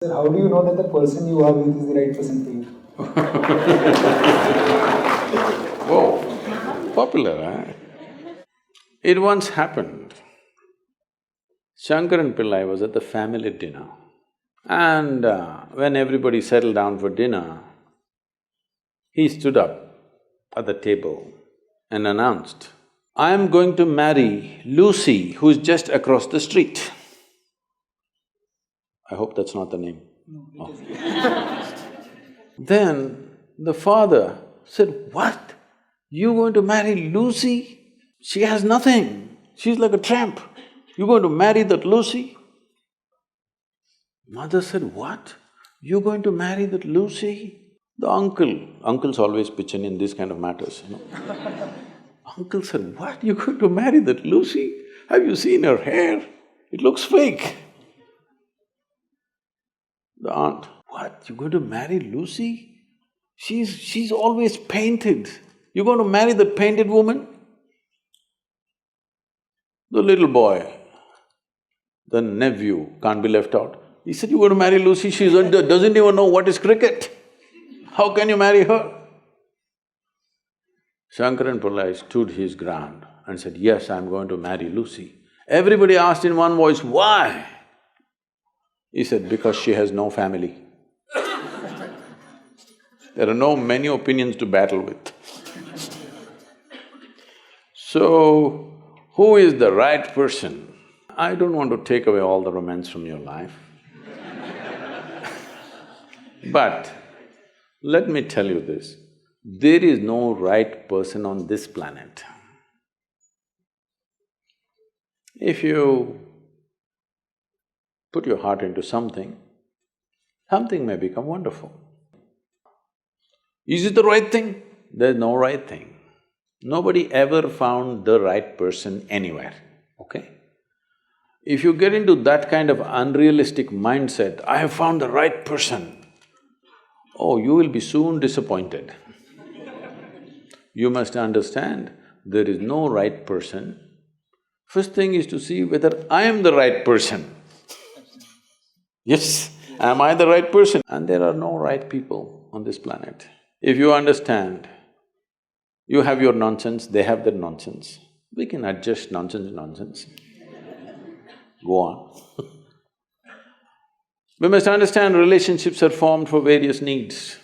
Sir, how do you know that the person you are with is the right person for you? Whoa, popular, eh? It once happened. Shankaran Pillai was at the family dinner and when everybody settled down for dinner, he stood up at the table and announced, "I am going to marry Lucy, who's just across the street." I hope that's not the name. No, it is. Then the father said, "What? You going to marry Lucy? She has nothing. She's like a tramp. You going to marry that Lucy?" Mother said, "What? You going to marry that Lucy?" The uncles always pitch in this kind of matters, you know. Uncle said, "What? You going to marry that Lucy? Have you seen her hair? It looks fake." The aunt, "What? You going to marry Lucy? She's always painted. You going to marry that painted woman?" The little boy, the nephew, can't be left out. He said, "You going to marry Lucy? She doesn't even know what is cricket. How can you marry her?" Shankaran Pillai stood his ground and said, "Yes, I'm going to marry Lucy." Everybody asked in one voice, "Why?" He said, "Because she has no family." There are no many opinions to battle with. So, who is the right person? I don't want to take away all the romance from your life. But let me tell you this, there is no right person on this planet. If you put your heart into something, something may become wonderful. Is it the right thing? There's no right thing. Nobody ever found the right person anywhere, okay? If you get into that kind of unrealistic mindset, "I have found the right person," oh, you will be soon disappointed. You must understand, there is no right person. First thing is to see whether I am the right person. Yes, am I the right person? And there are no right people on this planet. If you understand, you have your nonsense, they have their nonsense, we can adjust nonsense. Go on. We must understand relationships are formed for various needs.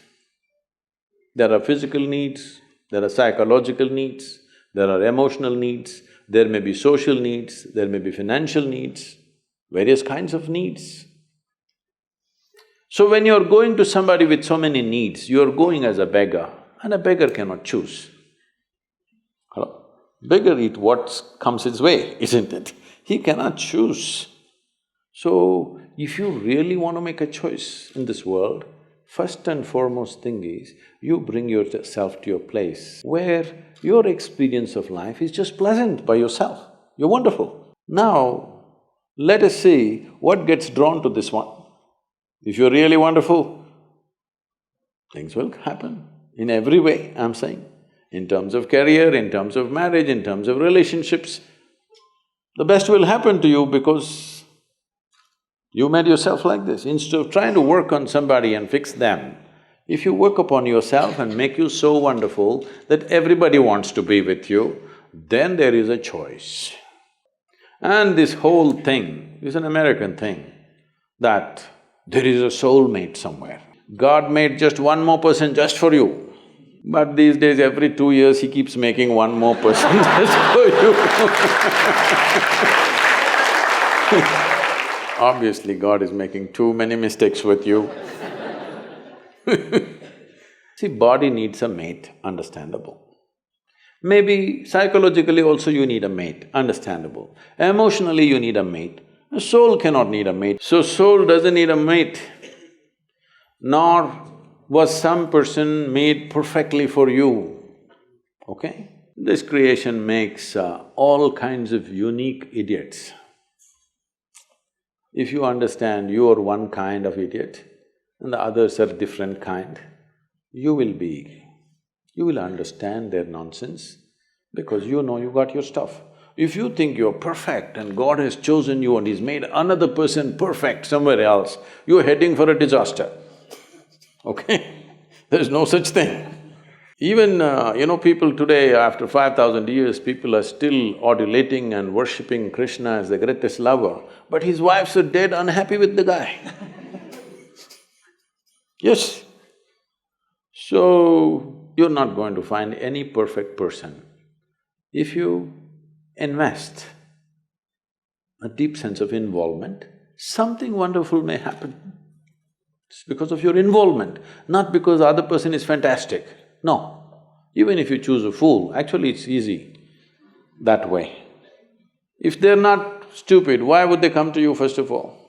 There are physical needs, there are psychological needs, there are emotional needs, there may be social needs, there may be financial needs, various kinds of needs. So when you're going to somebody with so many needs, you're going as a beggar, and a beggar cannot choose. Hello? Beggar eat what comes his way, isn't it? He cannot choose. So, if you really want to make a choice in this world, first and foremost thing is, you bring yourself to your place where your experience of life is just pleasant by yourself. You're wonderful. Now, let us see what gets drawn to this one. If you're really wonderful, things will happen in every way, I'm saying. In terms of career, in terms of marriage, in terms of relationships, the best will happen to you because you made yourself like this. Instead of trying to work on somebody and fix them, if you work upon yourself and make you so wonderful that everybody wants to be with you, then there is a choice. And this whole thing is an American thing, that there is a soulmate somewhere. God made just one more person just for you. But these days, every 2 years, he keeps making one more person just for you. Obviously, God is making too many mistakes with you. See, body needs a mate, understandable. Maybe psychologically also you need a mate, understandable. Emotionally you need a mate. A soul cannot need a mate. So soul doesn't need a mate, nor was some person made perfectly for you, okay? This creation makes all kinds of unique idiots. If you understand you are one kind of idiot and the others are different kind, you will understand their nonsense because you know you got your stuff. If you think you're perfect and God has chosen you and He's made another person perfect somewhere else, you're heading for a disaster, okay? There's no such thing. Even, people today, after 5,000 years, people are still adulating and worshipping Krishna as the greatest lover, but his wives are dead unhappy with the guy. Yes. So, you're not going to find any perfect person. If you invest a deep sense of involvement, something wonderful may happen. It's because of your involvement, not because the other person is fantastic. No. Even if you choose a fool, actually it's easy that way. If they're not stupid, why would they come to you first of all?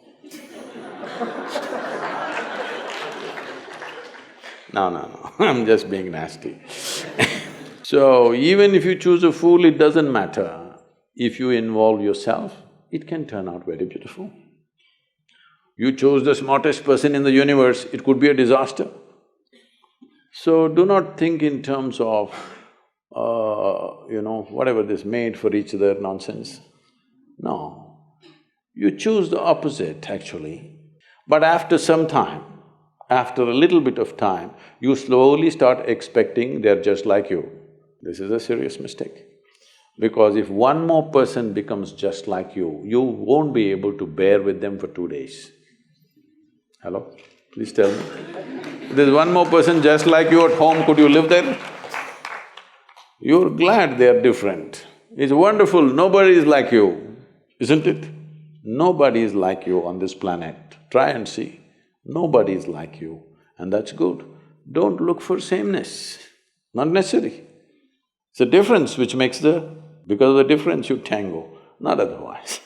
No, I'm just being nasty. So, even if you choose a fool, it doesn't matter. If you involve yourself, it can turn out very beautiful. You chose the smartest person in the universe, it could be a disaster. So, do not think in terms of, whatever this made for each other nonsense. No. You choose the opposite, actually. But after some time, after a little bit of time, you slowly start expecting they're just like you. This is a serious mistake. Because if one more person becomes just like you won't be able to bear with them for 2 days. Hello? Please tell me. There's one more person just like you at home, could you live there? You're glad they're different. It's wonderful, nobody is like you, isn't it? Nobody is like you on this planet. Try and see. Nobody is like you, and that's good. Don't look for sameness, not necessary. It's the difference which makes the… because of the difference you tango, not otherwise